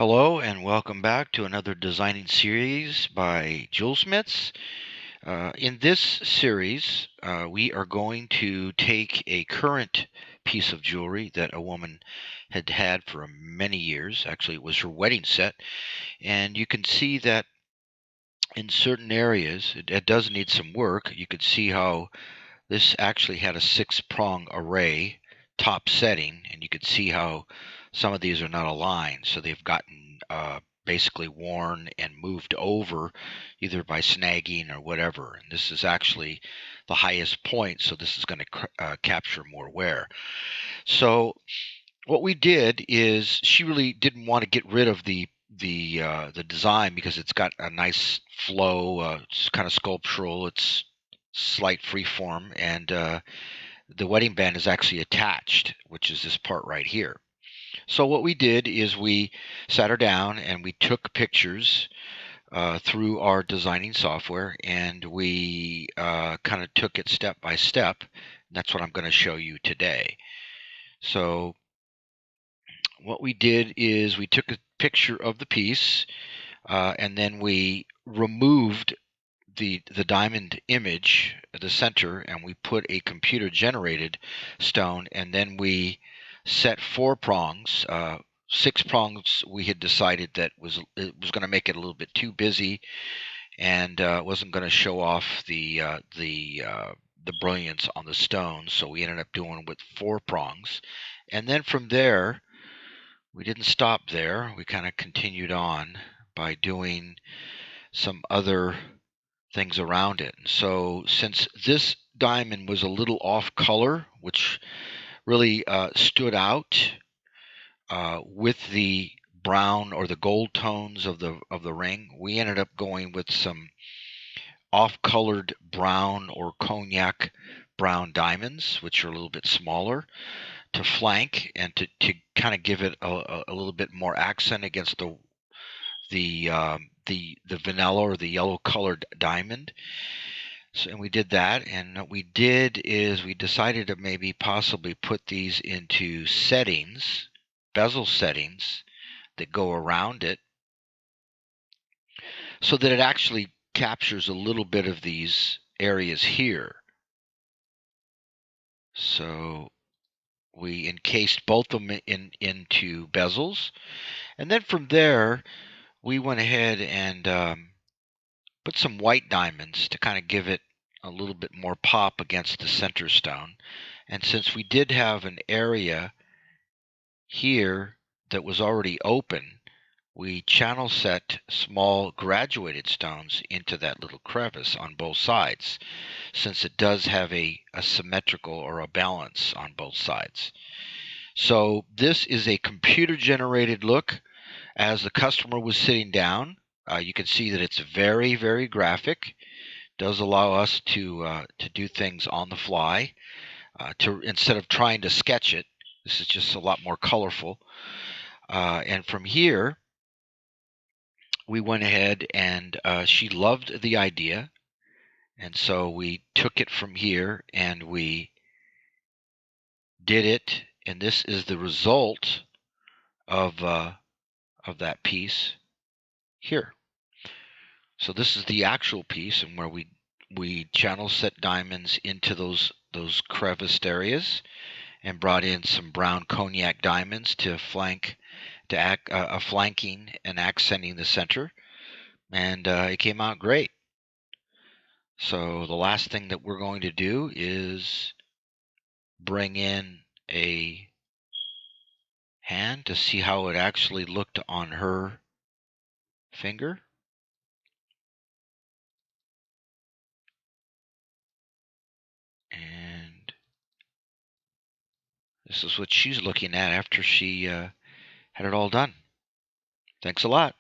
Hello and welcome back to another designing series by Jewel Smiths. In this series, we are going to take a current piece of jewelry that a woman had had for many years. Actually, it was her wedding set, and you can see that in certain areas it does need some work. You could see how this actually had a six-prong array top setting, and you could see how some of these are not aligned, so they've gotten basically worn and moved over either by snagging or whatever. And this is actually the highest point, so this is going to capture more wear. So what we did is she really didn't want to get rid of the design because it's got a nice flow. It's kind of sculptural. It's slight freeform, and the wedding band is actually attached, which is this part right here. So what we did is we sat her down and we took pictures through our designing software, and we kind of took it step by step. That's what I'm going to show you today. So what we did is we took a picture of the piece, and then we removed the diamond image at the center, and we put a computer generated stone, and then we set four prongs. Six prongs we had decided that it was going to make it a little bit too busy, and wasn't going to show off the brilliance on the stone, so we ended up doing with four prongs. And then from there we didn't stop there. We kind of continued on by doing some other things around it. So since this diamond was a little off color, which really stood out with the brown or the gold tones of the ring, we ended up going with some off-colored brown or cognac brown diamonds, which are a little bit smaller, to flank and to kind of give it a little bit more accent against the vanilla or the yellow colored diamond. So, and we did that, and what we did is we decided to maybe possibly put these into settings, bezel settings that go around it, so that it actually captures a little bit of these areas here. So we encased both of them into bezels, and then from there we went ahead and put some white diamonds to kind of give it a little bit more pop against the center stone. And since we did have an area here that was already open, we channel set small graduated stones into that little crevice on both sides, since it does have a symmetrical or a balance on both sides. So this is a computer generated look. As the customer was sitting down, you can see that it's very, very graphic. Does allow us to do things on the fly. To instead of trying to sketch it, this is just a lot more colorful. And from here, we went ahead and she loved the idea, and so we took it from here and we did it. And this is the result of that piece here. So this is the actual piece, and where we channel set diamonds into those creviced areas, and brought in some brown cognac diamonds to flank to act flanking and accenting the center, and it came out great. So the last thing that we're going to do is bring in a hand to see how it actually looked on her finger. And this is what she's looking at after she had it all done. Thanks a lot.